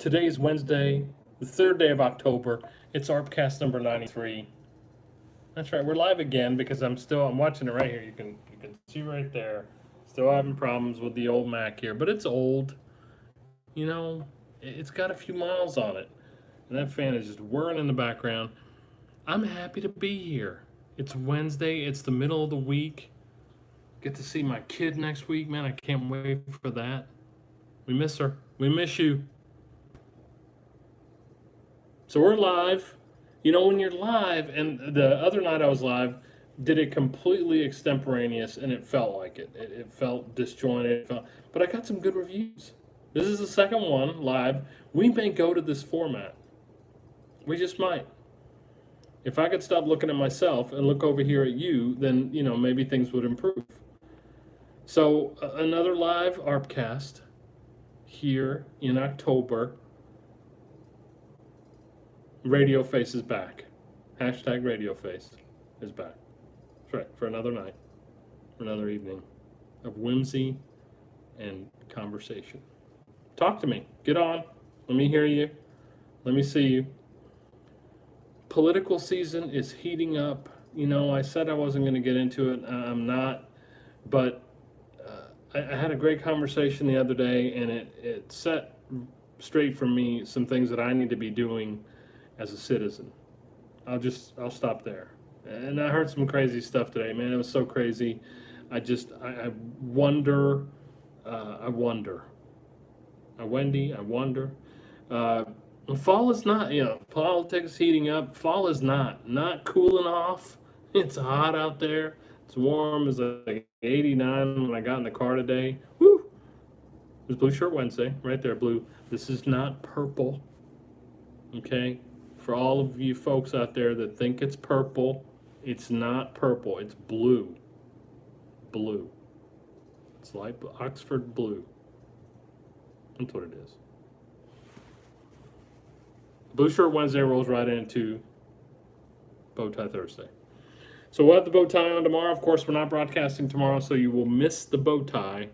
Today's Wednesday, the third day of October. It's ArpCast number 93. That's right, we're live again because I'm watching it right here. You can see right there. Still having problems with the old Mac here, but it's old. You know, it's got a few miles on it. And that fan is just whirring in the background. I'm happy to be here. It's Wednesday, it's the middle of the week. Get to see my kid next week, man. I can't wait for that. We miss her. We miss you. So we're live. You know, when you're live, and the other night I was live, did it completely extemporaneous, and it felt like it. It felt disjointed. But I got some good reviews. This is the second one live. We may go to this format. We just might. If I could stop looking at myself and look over here at you, then, you know, maybe things would improve. So another live ArpCast here in October. Radio Face is back. Hashtag Radio Face is back. That's right, for another night, for another evening of whimsy and conversation. Talk to me. Get on. Let me hear you. Let me see you. Political season is heating up. You know, I said I wasn't going to get into it. I'm not. But I had a great conversation the other day, and it set straight for me some things that I need to be doing as a citizen. I'll stop there. And I heard some crazy stuff today, man. It was so crazy. I wonder. I wonder. Fall is not, you know, politics heating up. Fall is not cooling off. It's hot out there. It's warm. It's like 89 when I got in the car today. Woo! It was Blue Shirt Wednesday, right there, blue. This is not purple. Okay? For all of you folks out there that think it's purple, it's not purple. It's blue. Blue. It's like Oxford blue. That's what it is. Blue Shirt Wednesday rolls right into Bowtie Thursday. So we'll have the bow tie on tomorrow. Of course, we're not broadcasting tomorrow, so you will miss the bow tie.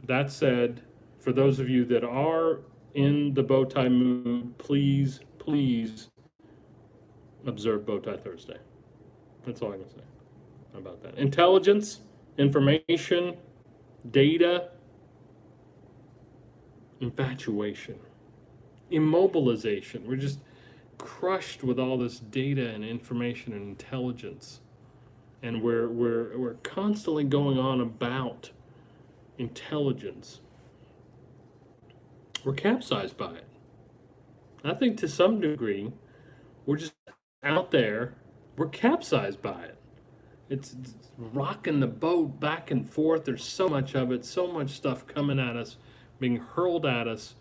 That said, for those of you that are in the bow tie mood, please observe Bowtie Thursday. That's all I can say about that. Intelligence, information, data, infatuation, immobilization. We're just crushed with all this data and information and intelligence. And we're constantly going on about intelligence. We're capsized by it. I think to some degree, we're just out there, we're capsized by it. It's rocking the boat back and forth. There's so much of it, so much stuff coming at us, being hurled at us,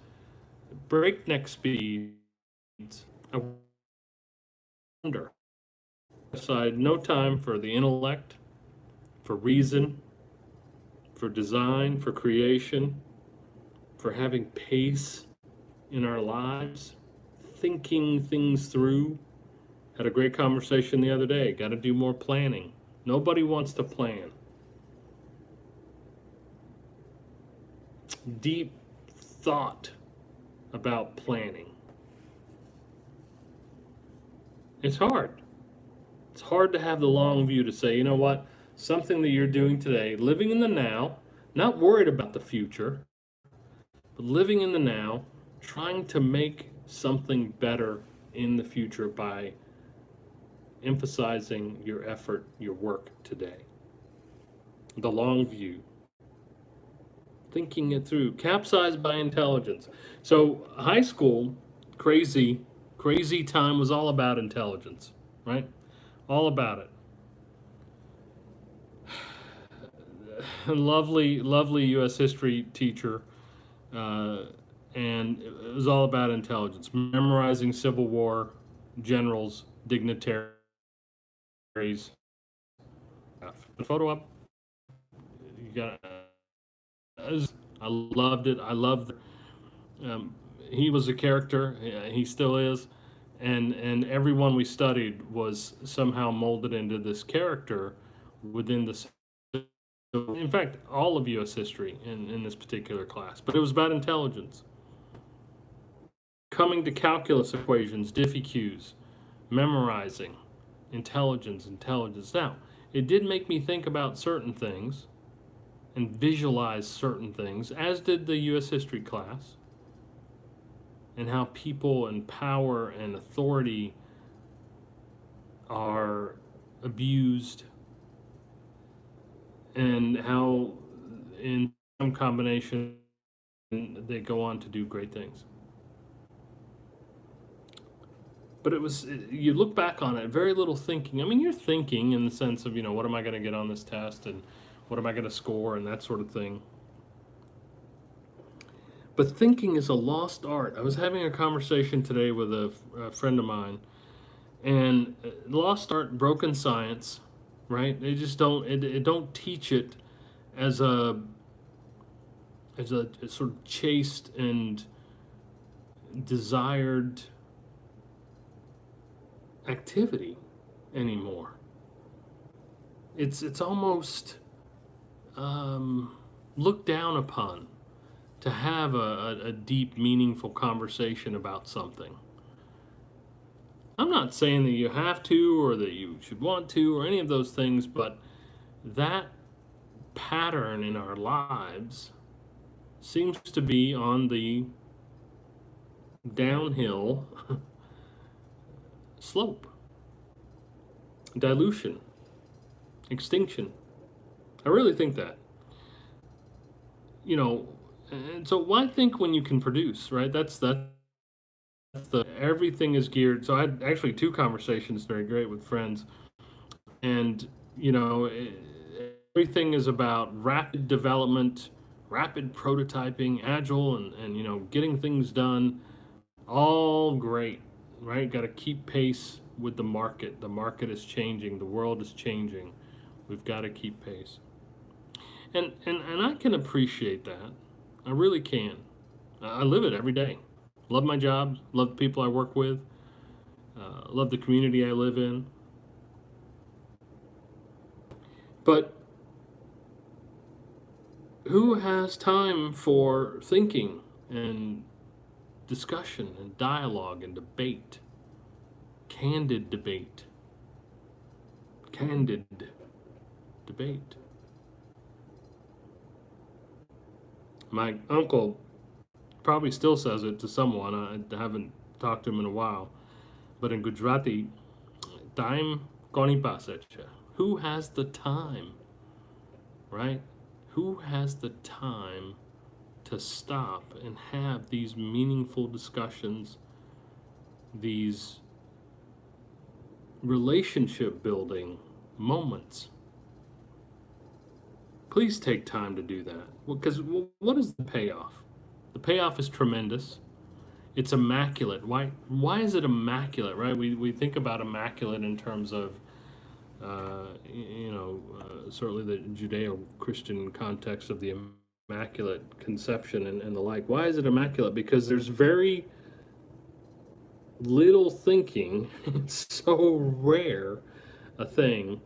breakneck speeds. I wonder, aside, no time for the intellect, for reason, for design, for creation, for having pace in our lives, thinking things through. Had a great conversation the other day. Got to do more planning. Nobody wants to plan. Deep thought about planning. It's hard. It's hard to have the long view to say, you know what, something that you're doing today, living in the now, not worried about the future, but living in the now, trying to make something better in the future by emphasizing your effort, your work today. The long view. Thinking it through. Capsized by intelligence. So high school, crazy time was all about intelligence, right? All about it. Lovely U.S. history teacher, and it was all about intelligence. Memorizing Civil War generals, dignitaries. The photo up. You got. I loved it. I loved. He was a character. He still is, and everyone we studied was somehow molded into this character within the. In fact, all of U.S. history in this particular class, but it was about intelligence. coming to calculus equations, Diffie-Qs, memorizing, intelligence. Now, it did make me think about certain things and visualize certain things, as did the U.S. history class, and how people and power and authority are abused, and how in some combination they go on to do great things. But it was, you look back on it, very little thinking. I mean, you're thinking in the sense of, what am I going to get on this test, and what am I going to score, and that sort of thing. But thinking is a lost art. I was having a conversation today with a friend of mine, and lost art, broken science, right? They just it don't teach it as a sort of chaste and desired activity anymore. It's almost looked down upon to have a deep, meaningful conversation about something. I'm not saying that you have to or that you should want to or any of those things, but that pattern in our lives seems to be on the downhill slope. Dilution, extinction. I really think that. And so why think when you can produce, right? That's everything is geared. So I had actually 2 conversations very great with friends, and everything is about rapid development, rapid prototyping, agile, and getting things done. All great, right? Got to keep pace with the market. The market is changing. The world is changing. We've got to keep pace. And I can appreciate that. I really can. I live it every day. Love my job. Love the people I work with. Love the community I live in. But who has time for thinking and discussion and dialogue and debate? Candid debate. Candid debate. My uncle probably still says it to someone. I haven't talked to him in a while. But in Gujarati, time koni paase છે. Who has the time, right? Who has the time to stop and have these meaningful discussions, these relationship building moments? Please take time to do that. Because what is the payoff? The payoff is tremendous. It's immaculate. Why is it immaculate, right? We think about immaculate in terms of, certainly the Judeo-Christian context of the immaculate conception and the like. Why is it immaculate? Because there's very little thinking. It's so rare a thing,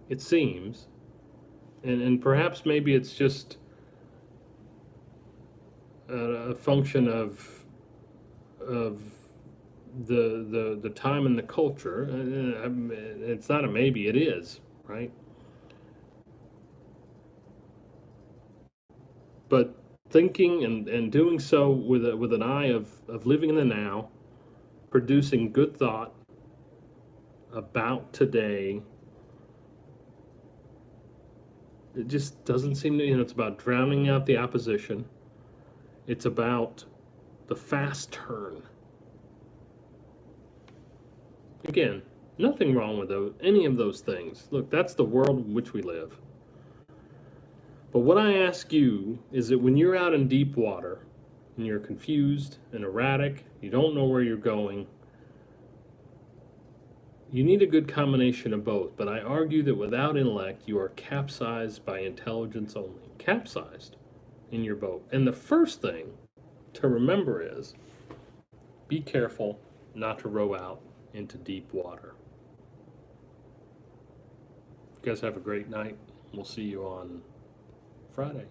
it seems. And perhaps maybe it's just a function of the time and the culture. It's not a maybe, it is, right? But thinking and doing so with an eye of living in the now, producing good thought about today. It just doesn't seem to, it's about drowning out the opposition. It's about the fast turn. Again, nothing wrong with any of those things. Look, that's the world in which we live. But what I ask you is that when you're out in deep water and you're confused and erratic, you don't know where you're going, you need a good combination of both. But I argue that without intellect, you are capsized by intelligence only. Capsized in your boat. And the first thing to remember is be careful not to row out into deep water. You guys have a great night. We'll see you on Friday.